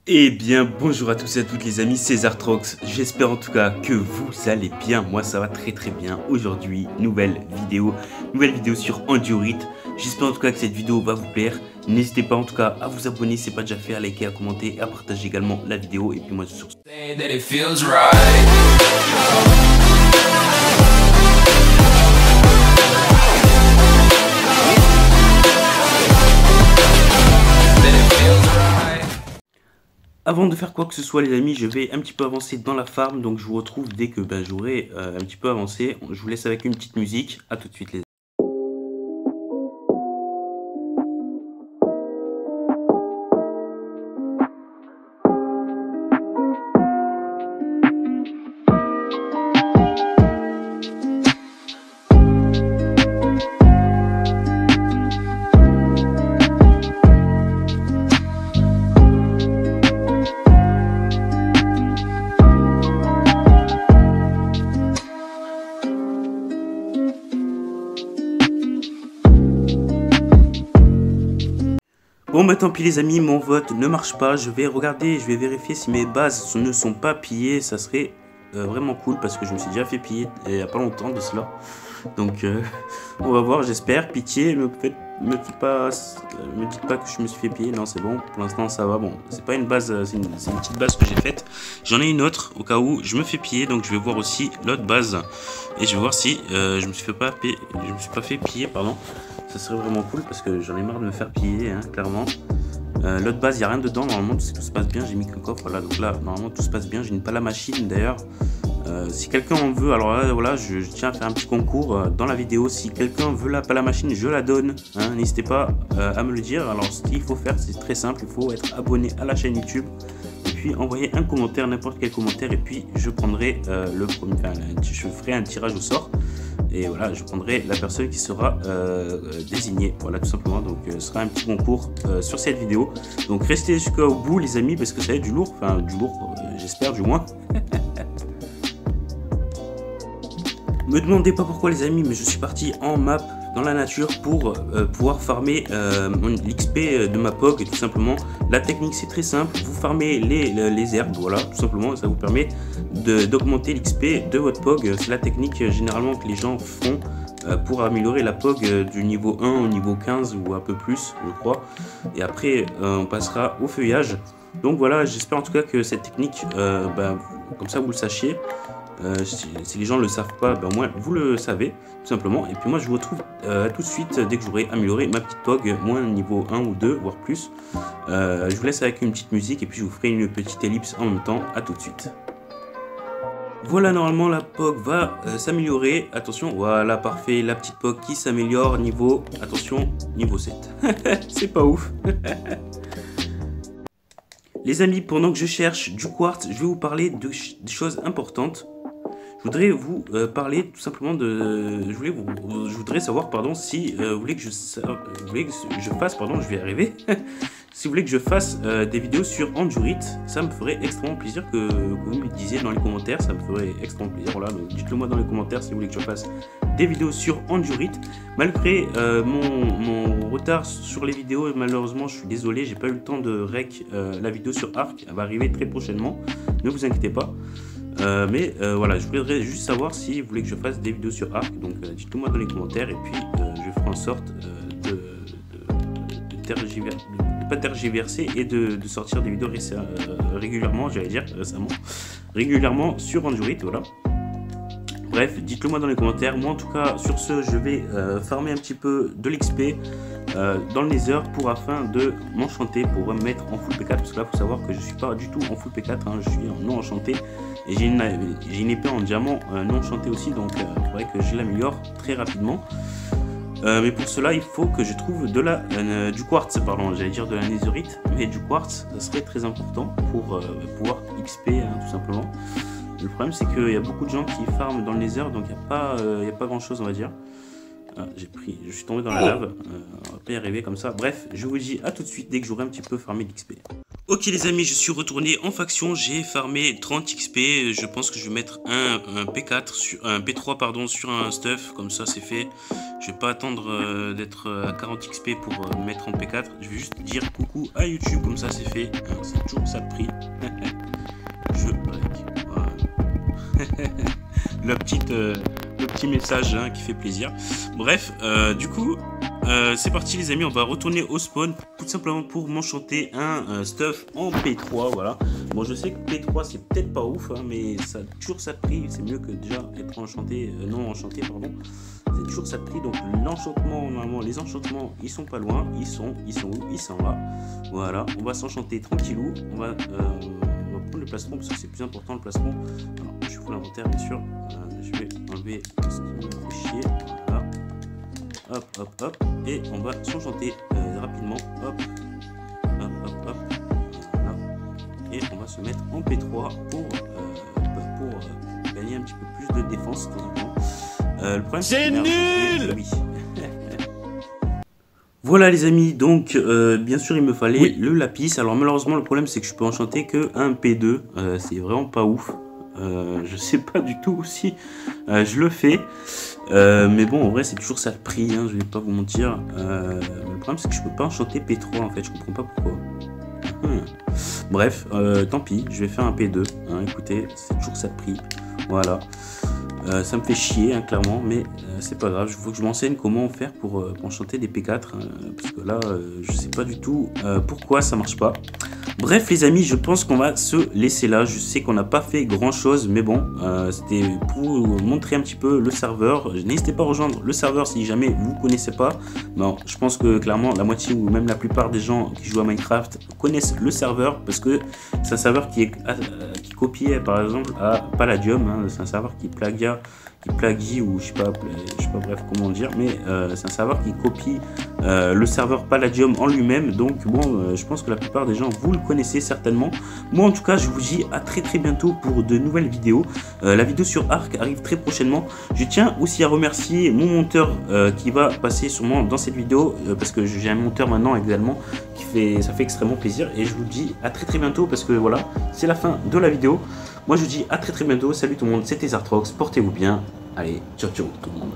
Eh bien bonjour à tous et à toutes les amis, c'est Zartrox, j'espère en tout cas que vous allez bien, moi ça va très bien. Aujourd'hui, nouvelle vidéo sur Endurite. J'espère en tout cas que cette vidéo va vous plaire. N'hésitez pas en tout cas à vous abonner si ce n'est pas déjà fait, à liker, à commenter, à partager également la vidéo. Et puis moi sur ce... Avant de faire quoi que ce soit les amis, je vais un petit peu avancer dans la farm, donc je vous retrouve dès que j'aurai un petit peu avancé. Je vous laisse avec une petite musique, à tout de suite les amis. Bon bah tant pis les amis, mon vote ne marche pas, je vais regarder, je vais vérifier si mes bases ne sont pas pillées, ça serait vraiment cool parce que je me suis déjà fait piller il n'y a pas longtemps de cela. Donc on va voir, j'espère, pitié, me dites pas que je me suis fait piller, non c'est bon, pour l'instant ça va, bon, c'est pas une base, c'est une petite base que j'ai faite. J'en ai une autre au cas où je me fais piller, donc je vais voir aussi l'autre base et je vais voir si je me suis pas fait piller, pardon. Ça serait vraiment cool parce que j'en ai marre de me faire piller, hein, clairement. L'autre base, il n'y a rien dedans. Normalement, tout se passe bien. J'ai mis qu'un coffre. Voilà, donc là, normalement, tout se passe bien. Je n'ai pas la machine d'ailleurs. Si quelqu'un en veut, alors là, voilà, je tiens à faire un petit concours dans la vidéo. Si quelqu'un veut la machine, je la donne. Hein, n'hésitez pas à me le dire. Alors, ce qu'il faut faire, c'est très simple. Il faut être abonné à la chaîne YouTube. Et puis, envoyer un commentaire, n'importe quel commentaire. Et puis, je prendrai le premier. Enfin, je ferai un tirage au sort. Et voilà, je prendrai la personne qui sera désignée, voilà tout simplement. Donc ce sera un petit concours sur cette vidéo. Donc restez jusqu'au bout les amis, parce que ça va être du lourd, enfin du lourd, j'espère du moins. Me demandez pas pourquoi les amis, mais je suis parti en map dans la nature pour pouvoir farmer l'XP de ma POG, tout simplement. La technique c'est très simple, vous farmez les herbes, voilà, tout simplement, ça vous permet d'augmenter l'XP de votre POG. C'est la technique généralement que les gens font pour améliorer la POG du niveau 1 au niveau 15 ou un peu plus, je crois. Et après, on passera au feuillage. Donc voilà, j'espère en tout cas que cette technique, comme ça vous le sachiez. Si les gens ne le savent pas, au moins vous le savez tout simplement. Et puis moi je vous retrouve tout de suite dès que j'aurai amélioré ma petite POG, moins niveau 1 ou 2 voire plus. Je vous laisse avec une petite musique et puis je vous ferai une petite ellipse en même temps. À tout de suite. Voilà, normalement la POG va s'améliorer. Attention, voilà, parfait, la petite POG qui s'améliore niveau, attention, niveau 7. C'est pas ouf. Les amis, pendant que je cherche du quartz, je vais vous parler de choses importantes. Je voudrais vous parler tout simplement de... Je voudrais savoir, pardon, si vous voulez que je fasse, pardon, je vais y arriver. Si vous voulez que je fasse des vidéos sur Endurite, ça me ferait extrêmement plaisir que vous me le disiez dans les commentaires. Ça me ferait extrêmement plaisir, voilà, dites-le moi dans les commentaires si vous voulez que je fasse des vidéos sur Endurite. Malgré mon retard sur les vidéos, malheureusement je suis désolé, j'ai pas eu le temps de rec la vidéo sur Arc, elle va arriver très prochainement, ne vous inquiétez pas. Voilà, je voudrais juste savoir si vous voulez que je fasse des vidéos sur Arc, donc dites-le moi dans les commentaires et puis je ferai en sorte de pas tergiverser et de sortir des vidéos régulièrement, j'allais dire récemment, régulièrement sur Endurite, voilà. Bref, dites-le moi dans les commentaires. Moi en tout cas, sur ce, je vais farmer un petit peu de l'XP dans le Nether afin de m'enchanter, pour me mettre en full P4, parce que là, il faut savoir que je suis pas du tout en full P4, hein, je suis en non enchanté, et j'ai une épée en diamant non enchantée aussi, donc il faudrait que je l'améliore très rapidement. Mais pour cela, il faut que je trouve du quartz, pardon, j'allais dire de la netherite, mais du quartz, ça serait très important pour pouvoir XP, hein, tout simplement. Le problème, c'est qu'il y a beaucoup de gens qui farment dans le nether, donc il n'y a pas grand chose, on va dire. Ah, je suis tombé dans la lave, on va pas y arriver comme ça. Bref, je vous dis à tout de suite dès que j'aurai un petit peu farmé l'XP. Ok les amis, je suis retourné en faction, j'ai farmé 30 XP, je pense que je vais mettre un P4 sur un P3 pardon sur un stuff, comme ça c'est fait. Je vais pas attendre d'être à 40 XP pour me mettre en P4. Je vais juste dire coucou à YouTube, comme ça c'est fait. C'est toujours ça de prix. Je like. Voilà. Le petit message hein, qui fait plaisir. Bref, du coup, c'est parti les amis, on va retourner au spawn tout simplement pour m'enchanter un stuff en P3, voilà. Bon, je sais que P3 c'est peut-être pas ouf, hein, mais ça toujours ça de prix, c'est mieux que déjà être enchanté, non enchanté, pardon. C'est toujours ça de prix, donc l'enchantement, normalement, les enchantements, ils sont pas loin, ils sont où? Ils sont là. Voilà, on va s'enchanter tranquillou, on va prendre le plastron parce que c'est plus important le plastron. Alors, je fous l'inventaire bien sûr, je vais enlever ce qui me fait chier, voilà. Hop, hop, hop, et on va s'enchanter rapidement, hop, hop, hop, hop, voilà. Et on va se mettre en P3 pour gagner un petit peu plus de défense, tout simplement. Le problème, c'est nul. Oui. Voilà les amis, donc bien sûr il me fallait le lapis. Alors malheureusement le problème c'est que je peux enchanter que un P2, c'est vraiment pas ouf. Je sais pas du tout si je le fais, mais bon en vrai c'est toujours ça le prix, hein, je vais pas vous mentir. Le problème c'est que je peux pas enchanter P3 en fait, je comprends pas pourquoi. Bref, tant pis, je vais faire un P2, hein, écoutez, c'est toujours ça le prix, voilà. Ça me fait chier hein, clairement, mais c'est pas grave, il faut que je m'enseigne comment faire pour enchanter des P4, hein, parce que là je sais pas du tout pourquoi ça marche pas. Bref les amis, je pense qu'on va se laisser là. Je sais qu'on n'a pas fait grand chose, mais bon, c'était pour vous montrer un petit peu le serveur. N'hésitez pas à rejoindre le serveur si jamais vous ne connaissez pas. Non, je pense que clairement la moitié ou même la plupart des gens qui jouent à Minecraft connaissent le serveur, parce que c'est un serveur qui copiait par exemple à Palladium, hein. C'est un serveur qui plagie ou je sais pas bref comment dire, mais c'est un serveur qui copie le serveur Palladium en lui-même. Donc bon, je pense que la plupart des gens vous le connaissez certainement. Moi en tout cas je vous dis à très bientôt pour de nouvelles vidéos. La vidéo sur Ark arrive très prochainement. Je tiens aussi à remercier mon monteur qui va passer sûrement dans cette vidéo, parce que j'ai un monteur maintenant également ça fait extrêmement plaisir, et je vous dis à très bientôt, parce que voilà, c'est la fin de la vidéo. Moi je vous dis à très bientôt, salut tout le monde, c'était Zartrox, portez-vous bien, allez, ciao tout le monde.